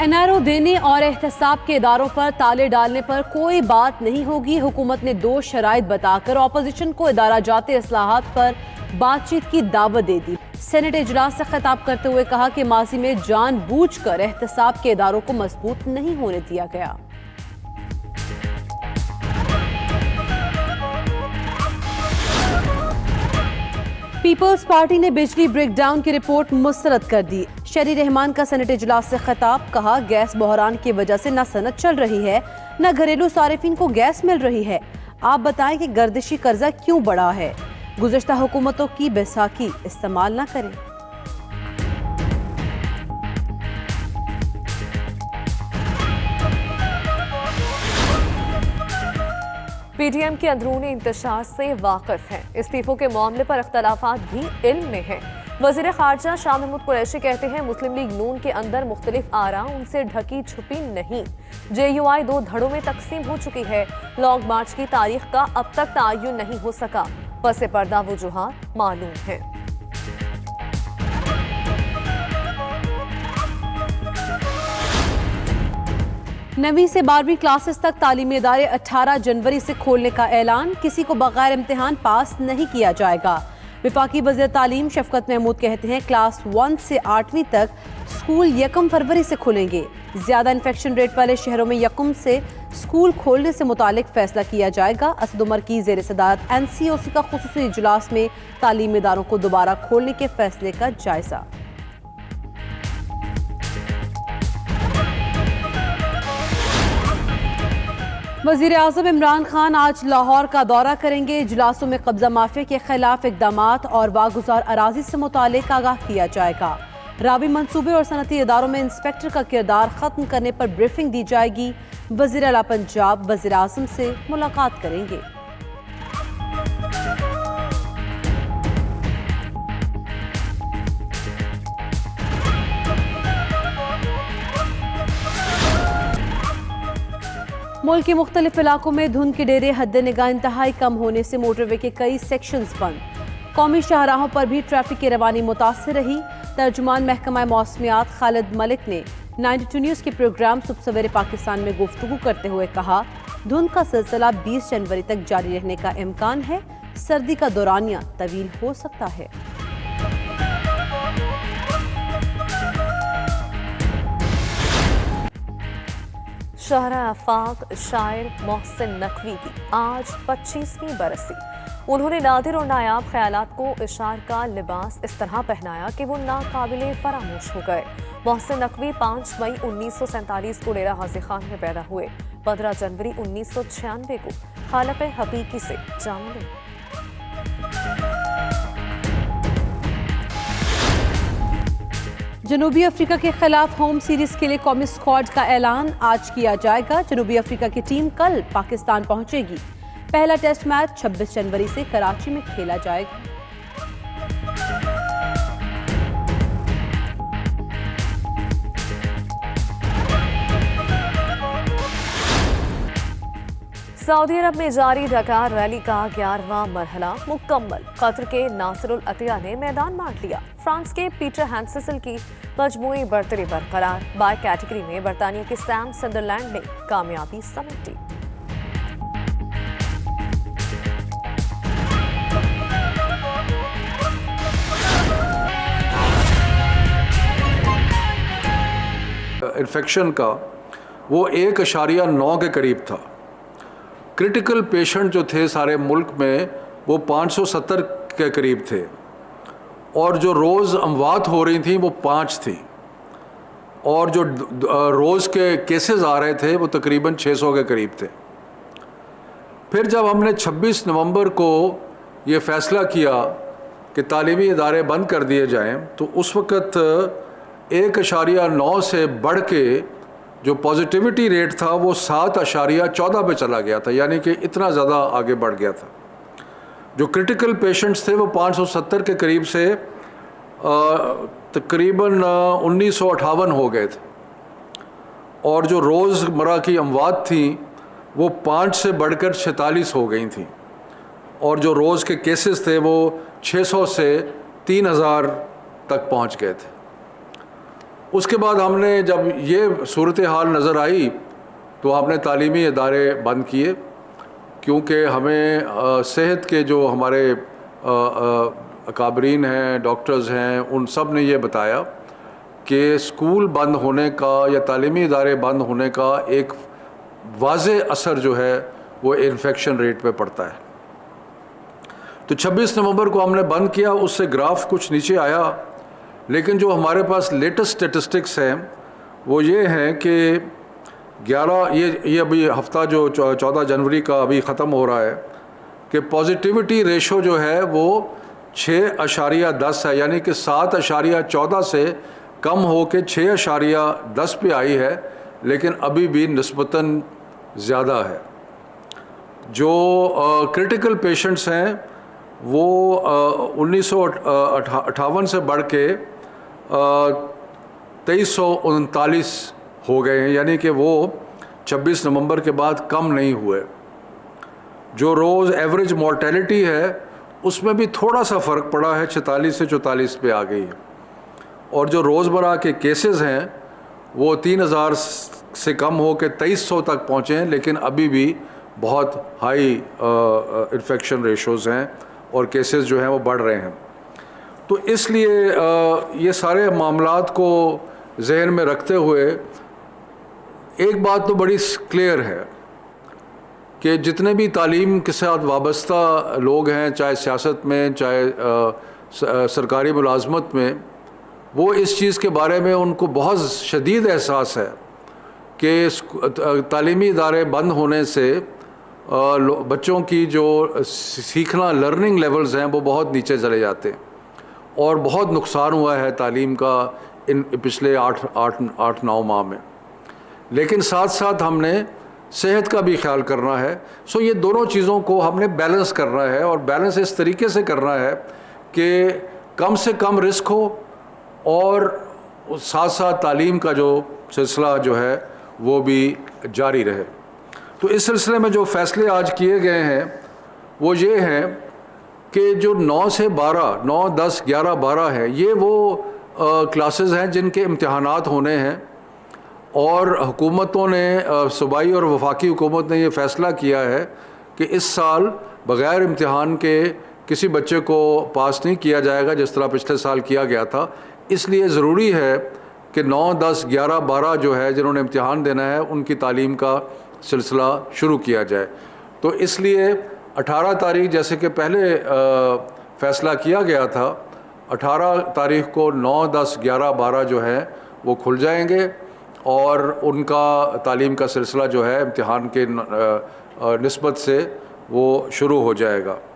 NRO देने और एहतसाब के इदारों पर ताले डालने पर कोई बात नहीं होगी। हुकूमत ने 2 शराइत बताकर ऑपोजिशन को इदारा जाते इस्लाहात पर बातचीत की दावत दे दी। सेनेट इजलास से खिताब करते हुए कहा कि माजी में जानबूझकर एहतसाब के इदारों को मजबूत नहीं होने दिया गया। पीपल्स पार्टी ने बिजली ब्रेकडाउन की रिपोर्ट मुस्तरद कर दी। शहरी रहमान का सेनेट इजलास से खिताब, कहा गैस बहरान की वजह से न सनत चल रही है न घरेलू सारिफिन को गैस मिल रही है। आप बताएं कि गर्दिशी कर्जा क्यों बढ़ा है। गुज़श्ता हुकूमतों की बैसाखी इस्तेमाल न करें। पीडीएम के अंदरूनी इंतशार से वाकिफ हैं। इस्तीफों के मामले पर अख्तलाफात भी इल्म में हैं। वज़ीर ख़ारजा शाह महमूद कुरैशी कहते हैं मुस्लिम लीग नून के अंदर मुख्तलिफ आरा उनसे ढकी छुपी नहीं। JUI 2 धड़ों में तकसीम हो चुकी है। लॉन्ग मार्च की तारीख का अब तक तायुन नहीं हो सका। पसे पर्दा वजूहात मालूम है। नवीं से 12वीं क्लासेस तक तालीमी इदारे 18 जनवरी से खोलने का ऐलान। किसी को बगैर इम्तिहान पास नहीं किया जाएगा। विफाकी वज़ीर तालीम शफकत महमूद कहते हैं क्लास 1 से 8वीं तक स्कूल 1 फरवरी से खुलेंगे। ज़्यादा इन्फेक्शन रेट वाले शहरों में 1 से स्कूल खोलने से मुतालिक फैसला किया जाएगा। असद उमर की ज़ेर सदारत NCOC का खुसूसी इजलास में तालीमी इदारों को दोबारा खोलने के फैसले का जायजा। वज़ीर आज़म इमरान खान आज लाहौर का दौरा करेंगे। इजलासों में कब्जा माफिया के खिलाफ इक़दामात और वागुज़ार अराज़ी से मुतालिक आगाह किया जाएगा। रावी मंसूबे और सनती इदारों में इंस्पेक्टर का किरदार ख़त्म करने पर ब्रीफिंग दी जाएगी। वज़ीर आला पंजाब वज़ीर आज़म से मुलाकात करेंगे। मुल्क के मुख्तलिफ इलाकों में धुंध के डेरे हद निगाह इंतहाई कम होने से मोटरवे के कई सेक्शंस बंद। कौमी शाहराहों पर भी ट्रैफिक की रवानी मुतासिर रही। तर्जुमान महकमा मौसमियात खालिद मलिक ने 92 न्यूज़ के प्रोग्राम सुबह सवेरे पाकिस्तान में गुफ्तगू करते हुए कहा धुंध का सिलसिला 20 जनवरी तक जारी रहने का इम्कान है। सर्दी का दौरानिया तवील हो सकता है। शहरा आफाक शायर मोहसिन नकवी की आज 25वीं बरसी। उन्होंने नादिर और नायाब ख्यालात को इशार का लिबास इस तरह पहनाया कि वो नाकाबिले फरामोश हो गए। मोहसिन नकवी 5 मई 1947 को डेरा गाजी खान में पैदा हुए। 15 जनवरी 1996 को खालक हकीकी से जा मिले। जनूबी अफ्रीका के खिलाफ होम सीरीज के लिए कौमी स्क्वाड का ऐलान आज किया जाएगा। जनूबी अफ्रीका की टीम कल पाकिस्तान पहुंचेगी। पहला टेस्ट मैच 26 जनवरी से कराची में खेला जाएगा। सऊदी अरब में जारी डकार रैली का 11वां मरहला मुकम्मल। कतर के नासिरुल अतिया ने मैदान बांट लिया। फ्रांस के पीटर हैंसेसल की मजमूई बरतरी बरकरार। बाइक कैटेगरी में बरतानिया के सैम संदरलैंड ने कामयाबी समेटी। इन्फेक्शन का वो 1.9 के करीब था। क्रिटिकल पेशेंट जो थे सारे मुल्क में वो 570 के करीब थे और जो रोज़ अमवात हो रही थी वो 5 थी और जो रोज़ के केसेस आ रहे थे वो तकरीबन 600 के करीब थे। फिर जब हमने 26 नवंबर को ये फ़ैसला किया कि तालीमी इदारे बंद कर दिए जाएं तो उस वक़्त 1.9 से बढ़ के जो पॉजिटिविटी रेट था वो 7.14 पे चला गया था, यानी कि इतना ज़्यादा आगे बढ़ गया था। जो क्रिटिकल पेशेंट्स थे वो 570 के करीब से तकरीबन 1958 हो गए थे और जो रोज़मर्रा की अमवात थी वो 5 से बढ़कर 46 हो गई थी और जो रोज़ के केसेस थे वो 600 से 3000 तक पहुंच गए थे। उसके बाद हमने जब ये सूरत हाल नज़र आई तो आपने तालीमी इदारे बंद किए, क्योंकि हमें सेहत के जो हमारे अकाबरीन हैं, डॉक्टर्स हैं, उन सब ने ये बताया कि स्कूल बंद होने का या तालीमी इदारे बंद होने का एक वाज़े असर जो है वो इन्फेक्शन रेट पे पड़ता है। तो 26 नवंबर को हमने बंद किया, उससे ग्राफ कुछ नीचे आया, लेकिन जो हमारे पास लेटेस्ट स्टेटिस्टिक्स हैं वो ये हैं कि 11 ये अभी हफ्ता जो 14 जनवरी का अभी ख़त्म हो रहा है कि पॉजिटिविटी रेशो जो है वो 6.10 है, यानी कि 7.14 से कम हो के 6.10 पे आई है, लेकिन अभी भी निस्बतन ज़्यादा है। जो क्रिटिकल पेशेंट्स हैं वो 1958 से बढ़ के 2339 हो गए हैं, यानी कि वो 26 नवंबर के बाद कम नहीं हुए। जो रोज़ एवरेज मॉर्टेलिटी है उसमें भी थोड़ा सा फ़र्क पड़ा है, 46 से 44 पे आ गई है। और जो रोज़मर्रा के केसेस हैं वो 3000 से कम हो के 2300 तक पहुँचे हैं, लेकिन अभी भी बहुत हाई इन्फेक्शन रेशोज़ हैं और केसेस जो हैं वो बढ़ रहे हैं। तो इसलिए ये सारे मामलात को जहन में रखते हुए एक बात तो बड़ी क्लियर है कि जितने भी तालीम के साथ वाबस्ता लोग हैं, चाहे सियासत में, चाहे सरकारी मुलाजमत में, वो इस चीज़ के बारे में उनको बहुत शदीद एहसास है कि तालीमी इदारे बंद होने से बच्चों की जो सीखना लर्निंग लेवल्स हैं वो बहुत नीचे चले जाते हैं और बहुत नुकसान हुआ है तालीम का इन पिछले 8-9 माह में। लेकिन साथ साथ हमने सेहत का भी ख्याल करना है। सो ये दोनों चीज़ों को हमने बैलेंस करना है और बैलेंस इस तरीके से करना है कि कम से कम रिस्क हो और साथ साथ तालीम का जो सिलसिला जो है वो भी जारी रहे। तो इस सिलसिले में जो फ़ैसले आज किए गए हैं वो ये हैं कि जो 9 से 12, 9, 10, 11, 12 है, ये वो क्लासेस हैं जिनके इम्तिहानात होने हैं और हुकूमतों ने, सूबाई और वफाकी हुकूमत ने ये फ़ैसला किया है कि इस साल बग़ैर इम्तिहान के किसी बच्चे को पास नहीं किया जाएगा जिस तरह पिछले साल किया गया था। इसलिए ज़रूरी है कि 9, 10, 11, 12 जो है जिन्होंने इम्तिहान देना है उनकी तालीम का सिलसिला शुरू किया जाए। तो इसलिए 18 तारीख जैसे कि पहले फ़ैसला किया गया था, 18 तारीख को 9, 10, 11, 12 जो है वो खुल जाएंगे और उनका तालीम का सिलसिला जो है इम्तिहान के निस्बत से वो शुरू हो जाएगा।